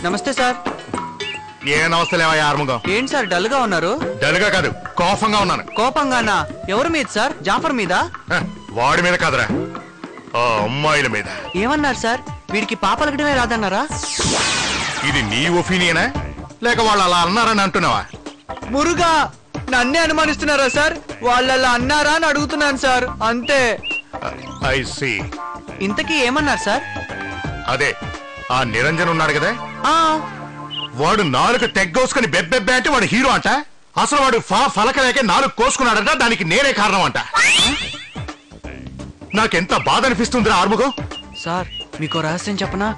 నమస్తే సార్. ఏ నమస్తే లేవా ఆర్ముగం. ఏంటి సార్ డల్ గా ఉన్నారు? డల్ గా కాదు, కోపంగా ఉన్నాను. కోపంగానా? ఎవరి మీద సార్? జాఫర్ మీద? వాడి మీద కాదురా, ఆ అమ్మాయిల మీద. ఏమన్నారు సార్? వీడికి పాపలకడమే రాదన్నారా? ఇది నీ ఒపీనియనా లేక వాళ్ళు అలా అన్నారని అంటున్నావా? మురుగా నన్నే అనుమానిస్తున్నారా సార్? వాళ్ళు అలా అన్నారా అని అడుగుతున్నాను సార్, అంతే. I see. ఇంతకీ ఏమన్నారు సార్? అదే ఆ నిరంజన్ ఉన్నాడు కదా, వాడు నాలుగు తెగ్గోసుకుని బెబ్బెబ్బే అంటే వాడు హీరో అంట. అసలు వాడు ఫలకలేక నాలుగు కోసుకున్నాడంట. దానికి నేనే కారణం అంట. నాకెంత బాధ అనిపిస్తుందిరా ఆర్ముగం. సార్ మీకు రహస్యం చెప్పనా?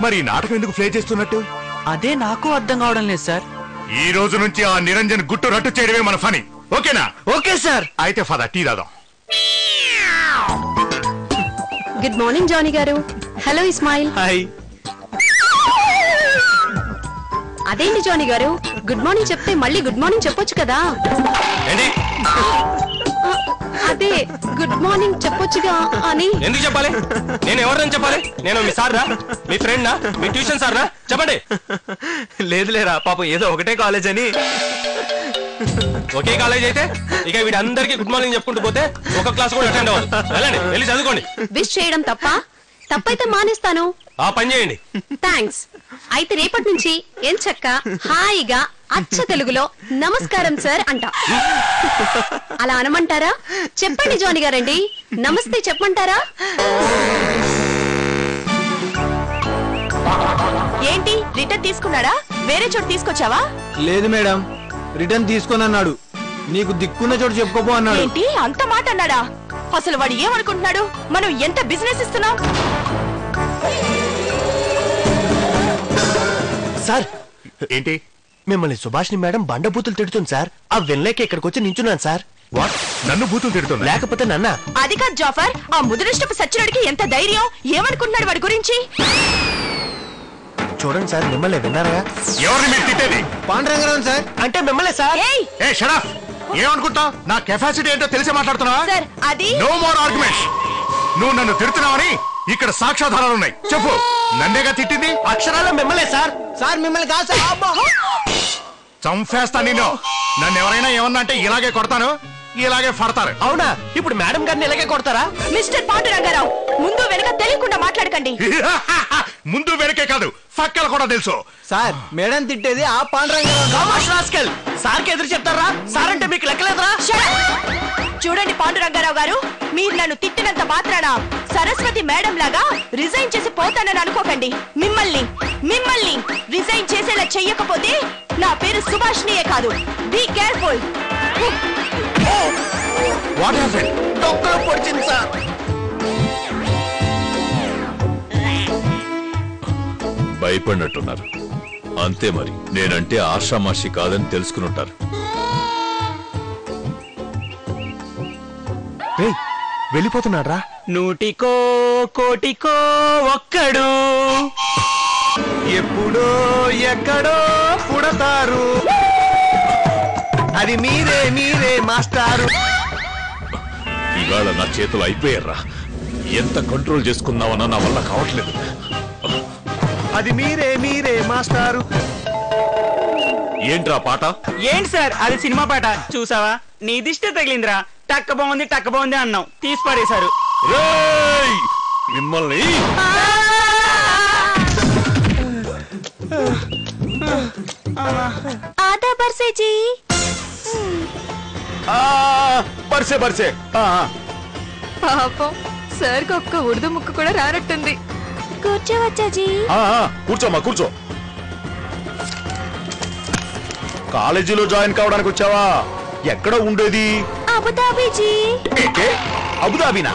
మరి ఈ నాటకం ఎందుకు ప్లే చేస్తున్నట్టు? అదే నాకు అర్థం కావడం లేదు సార్. ఈ రోజు నుంచి ఆ నిరంజన్ గుట్టు రట్టు చేయడమే మన పని, ఓకేనా? Okay sir. అయితే ఫదా టీ దాదాం. గుడ్ మార్నింగ్ జానీ గారు. హలో ఇస్మాయిల్. హాయ్. అదేంటి జానీ గారు, గుడ్ మార్నింగ్ చెప్తే మళ్ళీ గుడ్ మార్నింగ్ చెప్పొచ్చు కదా. అదే గుడ్ మార్నింగ్ చెప్పొచ్చుగా అని. ఎందుకు చెప్పాలి? నేను ఎవరిని చెప్పాలి? నేను మీ సార్నా, మీ ఫ్రెండ్నా, మీ ట్యూషన్ సార్నా? చెప్పండి. లేదులేరా పాపం, ఏదో ఒకటే కాలేజ్ అని. ఒకే కాలేజ్ అయితే ఇక వీడందరికీ గుడ్ మార్నింగ్ చెప్పుకుంటూ పోతే ఒక క్లాస్ కూడా అటెండ్ అవ్వదు. వెళ్ళండి, వెళ్ళి చదువుకోండి. విష్ చేయడం తప్పైతే మానేస్తాను. ఆ పని చేయండి. థ్యాంక్స్. అయితే రేపటి నుంచి ఎంచక్క హాయిగా అచ్చ తెలుగులో నమస్కారం సార్ అంట. అలా అనమంటారా? చెప్పండి జానీ గారండి, నమస్తే చెప్పమంటారా? ఏంటి రిటర్న్ తీసుకున్నాడా? వేరే చోటు తీసుకొచ్చావా? లేదు మేడం, రిటర్న్ తీసుకొని అన్నాడు. నీకు దిక్కున్న చోటు చెప్పుకోపో అన్నాడు. ఏంటి అంత మాట అన్నాడా? అసలు వాడు ఏమనుకుంటున్నాడు? మనం ఎంత బిజినెస్ ఇస్తున్నాం? సార్ ఏంటి? మిమ్మల్ని సుభాష్ని మేడం బండబూతులు తిడుతుంది సార్. ఆ వినలేక ఇక్కడికి వచ్చి నించున్నాను సార్. వాట్? నన్ను బూతులు తిడుతున్నా? లేకపోతే నన్న. అది కాదు జాఫర్, ఆ ముదురిష్టపు సచ్చినోడికి ఎంత ధైర్యం! ఏమనుకుంటున్నాడు వాడి గురించి? చూడండి సార్, మిమ్మల్ని విన్నారా? ఎవరిని మీరు తిట్టేది? పాండురంగరావు సార్. అంటే మిమ్మల్ని సార్. ఏ షట్ అప్. ఏమనుకుంటావు? నా కెపాసిటీ ఏంటో తెలిసి మాట్లాడుతున్నావా? సార్ అది నో మోర్ ఆర్గ్యుమెంట్స్. నువ్వు నన్ను తిడుతున్నావని ఇక్కడ సాక్ష్యాధారాలు ఉన్నాయి. చెప్పు, నన్నేగా తిట్టింది? అక్షరాలు మిమ్మల్ని సార్. సార్ మిమ్మల్ని కాదు సార్. చంపేస్తా నిన్ను. నన్ను ఎవరైనా ఏమన్నా అంటే ఇలాగే కొడతాను, ఇలాగే పడతారు. అవునా? ఇప్పుడు మేడం గారిని ఇలాగే కొడతారా? మిస్టర్ పాండురంగారావు, ముందు వెనక తెలియకుండా మాట్లాడకండి. ముందు వెనకే కాదు, పక్కల కూడా తెలుసు. సార్ మేడం తిట్టేది ఆ పాండురంగరావు. సార్కి ఎదురు చెప్తారా? సార్ అంటే మీకు లెక్కలేదురా? చూడండి పాండురంగారావు గారు, మీరు నన్ను తిట్టినంత మాత్రాన సరస్వతి మేడం లాగా రిజైన్ చేసి పోతానని అనుకోకండి. మిమ్మల్ని రిజైన్ చేసేలా చెయ్యకపోతే నా పేరు సుభాష్నియే కాదు. Be careful. What happened? డొక్కలో పొడిచింది సార్. భయపడినట్టున్నారు అంతే. మరి నేనంటే ఆషామాషి కాదని తెలుసుకునుంటారు. వెళ్ళిపోతున్నాడ్రా? నూటికో కోటికో ఒక్కడు ఎప్పుడో ఎక్కడో పుడతారు, అది మీరే మాస్టారు. ఇవాళ నా చేతులు అయిపోయారా? ఎంత కంట్రోల్ చేసుకుందామన్నా నా వల్ల కావట్లేదు. అది మీరే మాస్టారు. ఏంట్రా పాట? ఏంటి సార్ అది సినిమా పాట? చూసావా, నీ దిష్టి తగిలిందిరా. టక్క బాగుంది అన్నావు, తీసి పడేశారు. మిమ్మల్ని ఆదా బర్సేజీ. బర్సే పాపం సార్ కి ఒక్క ఉర్దూ ముక్క కూడా రానట్టుంది. కూర్చోవచ్చాజీ. కూర్చో. కాలేజీలో జాయిన్ కావడానికి వచ్చావా? ఎక్కడ ఉండేది? అబుదాబీజీ. అబుదాబీనా?